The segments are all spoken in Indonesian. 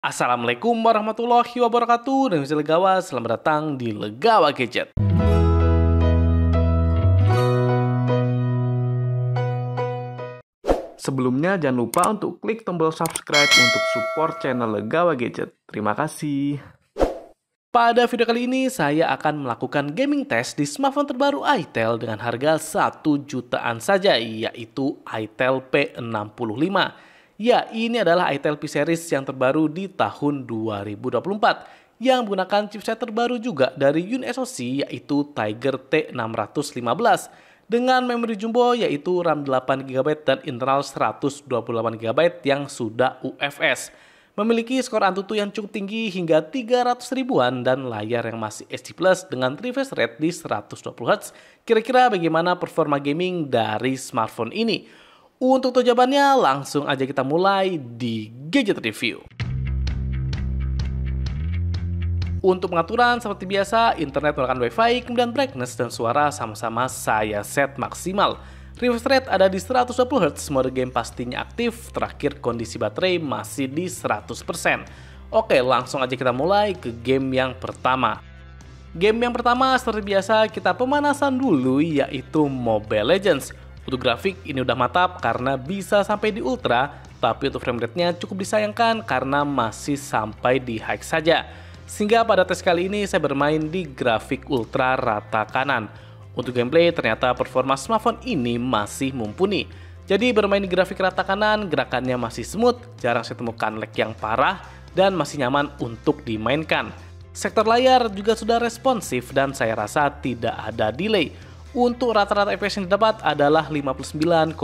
Assalamualaikum warahmatullahi wabarakatuh dan Legawa, selamat datang di Legawa Gadget. Sebelumnya jangan lupa untuk klik tombol subscribe untuk support channel Legawa Gadget. Terima kasih. Pada video kali ini saya akan melakukan gaming test di smartphone terbaru Itel dengan harga 1 jutaan saja, yaitu Itel P65. Ya, ini adalah Itel P series yang terbaru di tahun 2024 yang menggunakan chipset terbaru juga dari Yun SoC, yaitu Tiger T615 dengan memori jumbo yaitu RAM 8GB dan internal 128GB yang sudah UFS. Memiliki skor Antutu yang cukup tinggi hingga 300 ribuan dan layar yang masih HD Plus dengan refresh rate di 120Hz. Kira-kira bagaimana performa gaming dari smartphone ini? Untuk tahu jawabannya, langsung aja kita mulai di Gadget Review. Untuk pengaturan, seperti biasa, internet menggunakan Wi-Fi, kemudian brightness dan suara sama-sama saya set maksimal. Refresh rate ada di 120Hz, mode game pastinya aktif, terakhir kondisi baterai masih di 100%. Oke, langsung aja kita mulai ke game yang pertama. Game yang pertama, seperti biasa, kita pemanasan dulu, yaitu Mobile Legends. Untuk grafik ini udah mantap karena bisa sampai di ultra, tapi untuk frame rate-nya cukup disayangkan karena masih sampai di high saja. Sehingga pada tes kali ini saya bermain di grafik ultra rata kanan. Untuk gameplay ternyata performa smartphone ini masih mumpuni. Jadi bermain di grafik rata kanan, gerakannya masih smooth, jarang saya temukan lag yang parah, dan masih nyaman untuk dimainkan. Sektor layar juga sudah responsif dan saya rasa tidak ada delay. Untuk rata-rata FPS yang didapat adalah 59,6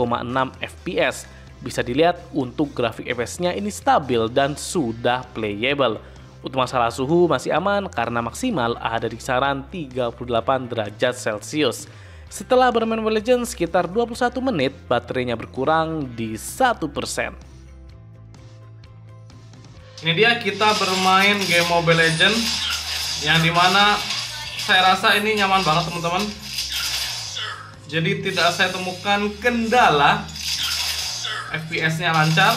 FPS. Bisa dilihat untuk grafik FPS-nya ini stabil dan sudah playable. Untuk masalah suhu masih aman karena maksimal ada di kisaran 38 derajat Celcius. Setelah bermain Mobile Legends sekitar 21 menit, baterainya berkurang di 1%. Ini dia kita bermain game Mobile Legends yang dimana saya rasa ini nyaman banget teman-teman. Jadi tidak saya temukan kendala, FPS-nya lancar.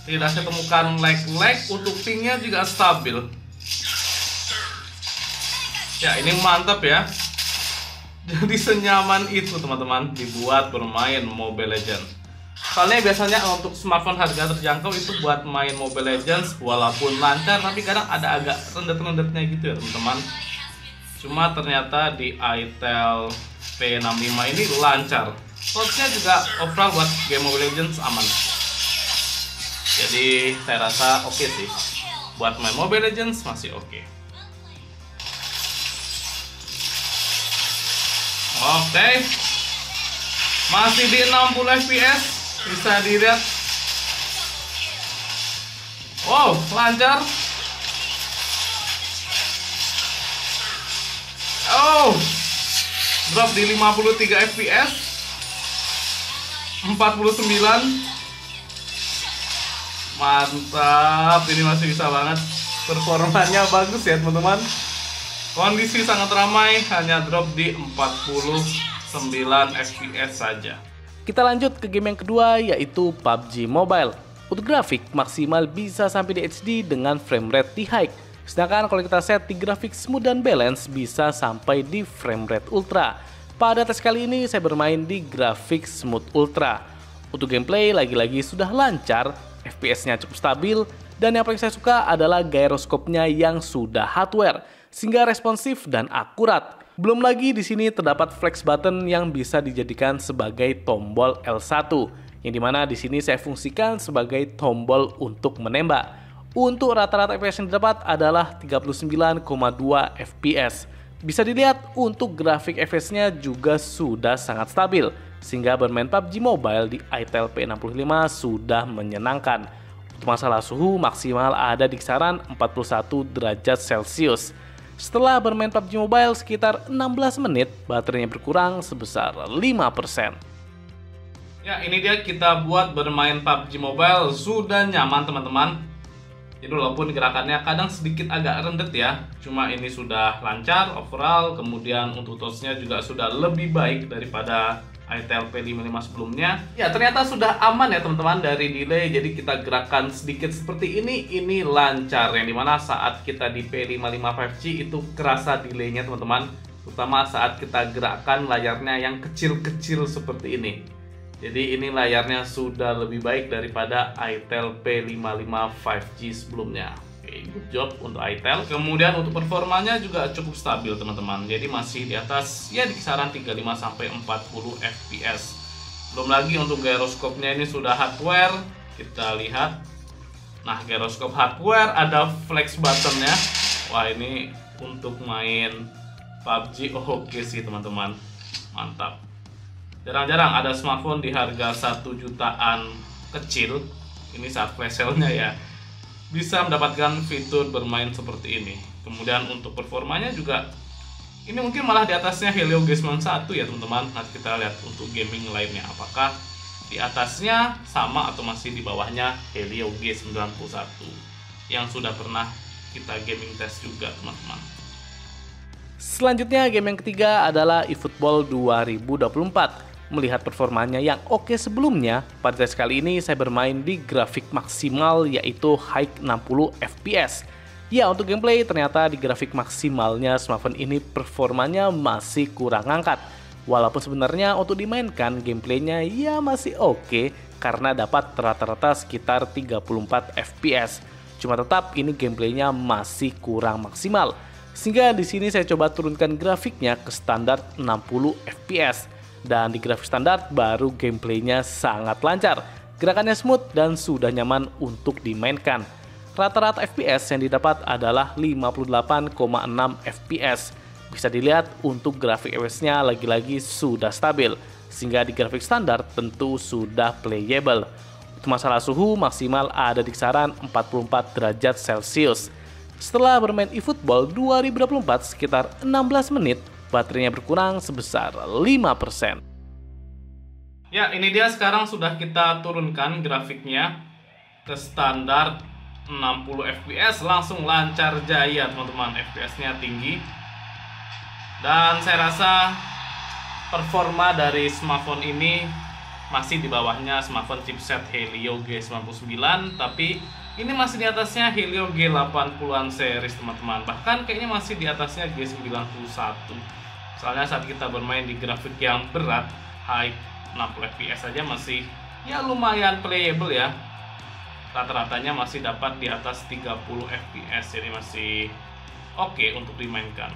Tidak saya temukan lag, untuk pingnya juga stabil. Ya, ini mantap ya. Jadi senyaman itu teman-teman dibuat bermain Mobile Legends. Soalnya biasanya untuk smartphone harga terjangkau itu buat main Mobile Legends walaupun lancar, tapi kadang ada agak rendet-rendetnya gitu ya teman-teman. Cuma ternyata di Itel P65 ini lancar. Plotnya juga overall buat game Mobile Legends aman. Jadi saya rasa oke sih. Buat main Mobile Legends masih oke. Oke. Masih di 60 FPS. Bisa dilihat. Wow, lancar. Oh. Drop di 53 FPS. 49. Mantap, ini masih bisa banget. Performanya bagus ya teman-teman. Kondisi sangat ramai, hanya drop di 49 FPS saja. Kita lanjut ke game yang kedua, yaitu PUBG Mobile. Untuk grafik maksimal bisa sampai di HD dengan frame rate di high. Sedangkan kalau kita set di grafik smooth dan balance bisa sampai di frame rate ultra. Pada tes kali ini saya bermain di grafik smooth ultra. Untuk gameplay lagi-lagi sudah lancar, FPS-nya cukup stabil, dan yang paling saya suka adalah gyroskopnya yang sudah hardware, sehingga responsif dan akurat. Belum lagi di sini terdapat flex button yang bisa dijadikan sebagai tombol L1, yang dimana di sini saya fungsikan sebagai tombol untuk menembak. Untuk rata-rata FPS yang didapat adalah 39,2 FPS. Bisa dilihat untuk grafik FPS-nya juga sudah sangat stabil, sehingga bermain PUBG Mobile di Itel P65 sudah menyenangkan. Untuk masalah suhu maksimal ada di kisaran 41 derajat Celcius. Setelah bermain PUBG Mobile sekitar 16 menit, baterainya berkurang sebesar 5%. Ya, ini dia kita buat bermain PUBG Mobile sudah nyaman teman-teman. Jadi walaupun gerakannya kadang sedikit agak rendet ya, cuma ini sudah lancar overall. Kemudian untuk touch-nya juga sudah lebih baik daripada itel P55 sebelumnya. Ya, ternyata sudah aman ya teman-teman dari delay. Jadi kita gerakan sedikit seperti ini lancar, yang dimana saat kita di P55 5G itu kerasa delaynya teman-teman, terutama saat kita gerakkan layarnya yang kecil-kecil seperti ini. Jadi ini layarnya sudah lebih baik daripada itel P55 5G sebelumnya. Oke, good job untuk itel. Kemudian untuk performanya juga cukup stabil teman-teman. Jadi masih di atas ya di kisaran 35 sampai 40 fps. Belum lagi untuk gyroskopnya ini sudah hardware. Kita lihat. Nah, gyroskop hardware, ada flex buttonnya. Wah, ini untuk main PUBG oke sih teman-teman. Mantap. Jarang-jarang ada smartphone di harga 1 jutaan kecil. Ini saat flash sale-nya ya, bisa mendapatkan fitur bermain seperti ini. Kemudian untuk performanya juga ini mungkin malah di atasnya Helio G91 ya teman-teman. Nanti kita lihat untuk gaming lainnya apakah di atasnya sama atau masih di bawahnya Helio G91 yang sudah pernah kita gaming test juga teman-teman. Selanjutnya game yang ketiga adalah eFootball 2024. Melihat performanya yang oke sebelumnya, pada tes kali ini saya bermain di grafik maksimal yaitu high 60 fps. Ya, untuk gameplay ternyata di grafik maksimalnya smartphone ini performanya masih kurang angkat. Walaupun sebenarnya untuk dimainkan gameplaynya ya masih oke karena dapat rata-rata sekitar 34 fps. Cuma tetap ini gameplaynya masih kurang maksimal. Sehingga di sini saya coba turunkan grafiknya ke standar 60 fps. Dan di grafik standar baru gameplaynya sangat lancar, gerakannya smooth dan sudah nyaman untuk dimainkan. Rata-rata FPS yang didapat adalah 58,6 FPS. Bisa dilihat untuk grafik FPS-nya lagi-lagi sudah stabil, sehingga di grafik standar tentu sudah playable. Untuk masalah suhu maksimal ada di kisaran 44 derajat Celcius. Setelah bermain eFootball 2024 sekitar 16 menit, baterainya berkurang sebesar 5%. Ya, ini dia sekarang sudah kita turunkan grafiknya ke standar 60 fps, langsung lancar jaya teman-teman, fps-nya tinggi. Dan saya rasa performa dari smartphone ini masih di bawahnya smartphone chipset Helio G99, tapi ini masih di atasnya Helio G80-an series teman-teman. Bahkan kayaknya masih di atasnya G91. Soalnya saat kita bermain di grafik yang berat, high 60 fps saja masih ya lumayan playable ya. Rata-ratanya masih dapat di atas 30 fps, jadi masih oke untuk dimainkan.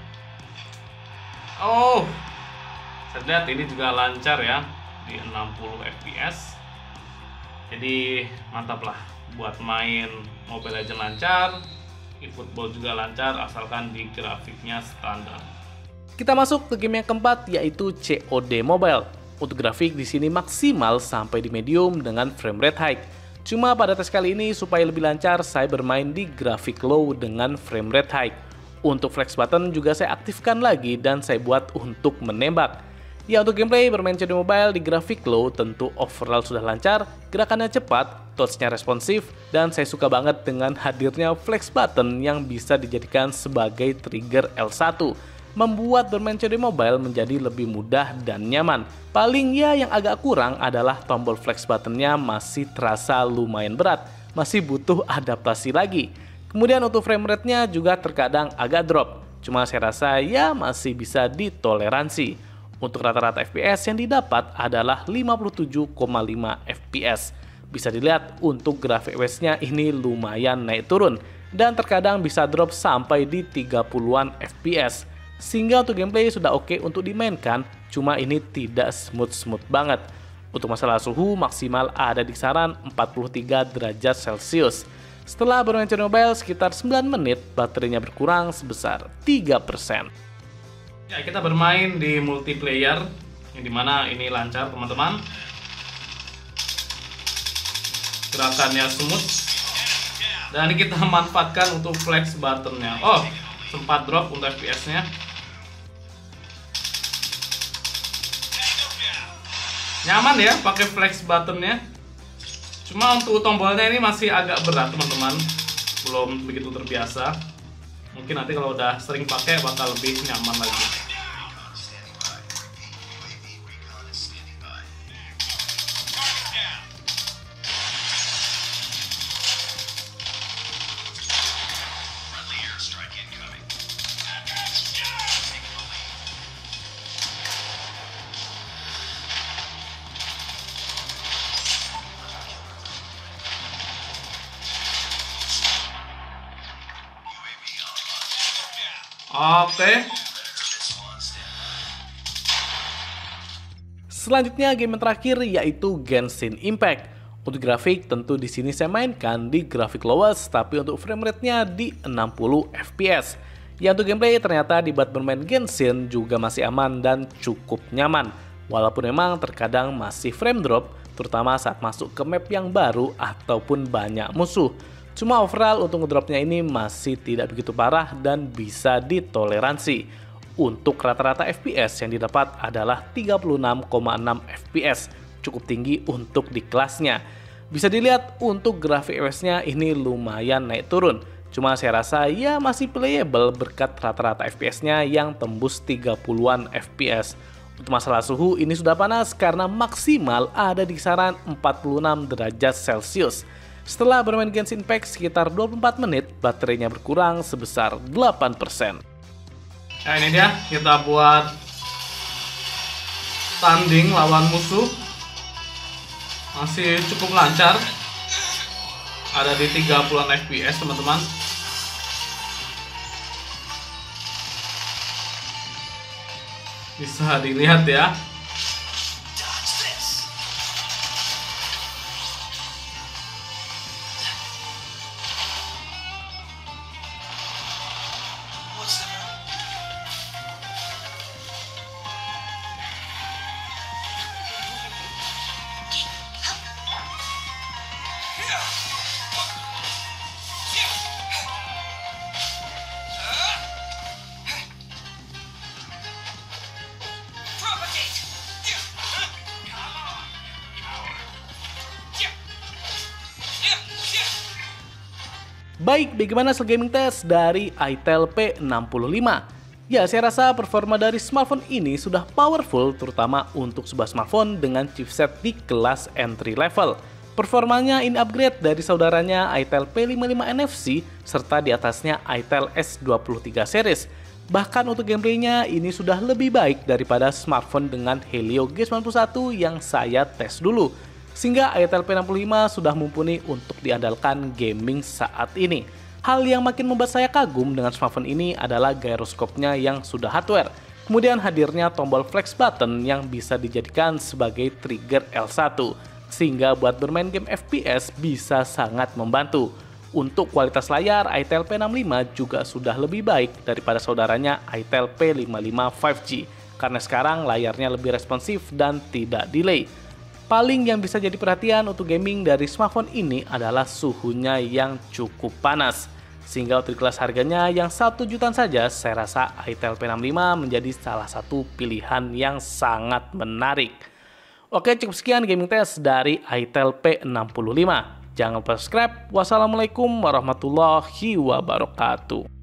Oh, saya lihat ini juga lancar ya di 60 fps. Jadi mantap lah buat main Mobile Legends lancar, eFootball juga lancar asalkan di grafiknya standar. Kita masuk ke game yang keempat yaitu COD Mobile. Untuk grafik di sini maksimal sampai di medium dengan frame rate high. Cuma pada tes kali ini supaya lebih lancar saya bermain di grafik low dengan frame rate high. Untuk flex button juga saya aktifkan lagi dan saya buat untuk menembak. Ya, untuk gameplay bermain COD Mobile di grafik low tentu overall sudah lancar, gerakannya cepat, touch-nya responsif, dan saya suka banget dengan hadirnya flex button yang bisa dijadikan sebagai trigger L1. Membuat bermain COD Mobile menjadi lebih mudah dan nyaman. Paling ya yang agak kurang adalah tombol flex buttonnya masih terasa lumayan berat, masih butuh adaptasi lagi. Kemudian untuk frame rate-nya juga terkadang agak drop, cuma saya rasa ya masih bisa ditoleransi. Untuk rata-rata FPS yang didapat adalah 57,5 FPS. Bisa dilihat untuk grafik FPS-nya ini lumayan naik turun, dan terkadang bisa drop sampai di 30-an FPS. Sehingga untuk gameplay sudah oke untuk dimainkan, cuma ini tidak smooth banget. Untuk masalah suhu maksimal ada di kisaran 43 derajat Celcius. Setelah bermain COD Mobile sekitar 9 menit, baterainya berkurang sebesar 3%. Ya, kita bermain di multiplayer, yang dimana ini lancar teman-teman. Gerakannya smooth. Dan ini kita manfaatkan untuk flex buttonnya. Oh, sempat drop untuk FPS-nya. Nyaman ya pakai flex buttonnya. Cuma untuk tombolnya ini masih agak berat teman-teman, belum begitu terbiasa. Mungkin nanti kalau udah sering pakai bakal lebih nyaman lagi. Oke. Selanjutnya game yang terakhir yaitu Genshin Impact. Untuk grafik tentu di sini saya mainkan di grafik lowest, tapi untuk frame rate-nya di 60 fps. Ya untuk gameplay ternyata di buat bermain Genshin juga masih aman dan cukup nyaman. Walaupun memang terkadang masih frame drop, terutama saat masuk ke map yang baru ataupun banyak musuh. Cuma overall untuk ngedropnya ini masih tidak begitu parah dan bisa ditoleransi. Untuk rata-rata FPS yang didapat adalah 36,6 fps, cukup tinggi untuk di kelasnya. Bisa dilihat untuk grafik FPS-nya ini lumayan naik turun. Cuma saya rasa ya masih playable berkat rata-rata FPS-nya yang tembus 30-an fps. Untuk masalah suhu ini sudah panas karena maksimal ada di kisaran 46 derajat Celcius. Setelah bermain Genshin Impact sekitar 24 menit, baterainya berkurang sebesar 8%. Nah ini dia, kita buat tanding lawan musuh. Masih cukup lancar. Ada di 30-an fps teman-teman. Bisa dilihat ya. Baik, bagaimana hasil gaming test dari itel P65? Ya, saya rasa performa dari smartphone ini sudah powerful, terutama untuk sebuah smartphone dengan chipset di kelas entry level. Performanya in upgrade dari saudaranya itel P55 NFC, serta di atasnya itel S23 series. Bahkan untuk gameplaynya ini sudah lebih baik daripada smartphone dengan Helio G91 yang saya tes dulu. Sehingga itel P65 sudah mumpuni untuk diandalkan gaming saat ini. Hal yang makin membuat saya kagum dengan smartphone ini adalah gyroskopnya yang sudah hardware. Kemudian hadirnya tombol flex button yang bisa dijadikan sebagai trigger L1. Sehingga buat bermain game FPS bisa sangat membantu. Untuk kualitas layar, itel P65 juga sudah lebih baik daripada saudaranya itel P55 5G. Karena sekarang layarnya lebih responsif dan tidak delay. Paling yang bisa jadi perhatian untuk gaming dari smartphone ini adalah suhunya yang cukup panas. Sehingga untuk kelas harganya yang 1 jutaan saja, saya rasa itel P65 menjadi salah satu pilihan yang sangat menarik. Oke, cukup sekian gaming test dari itel P65. Jangan lupa subscribe. Wassalamualaikum warahmatullahi wabarakatuh.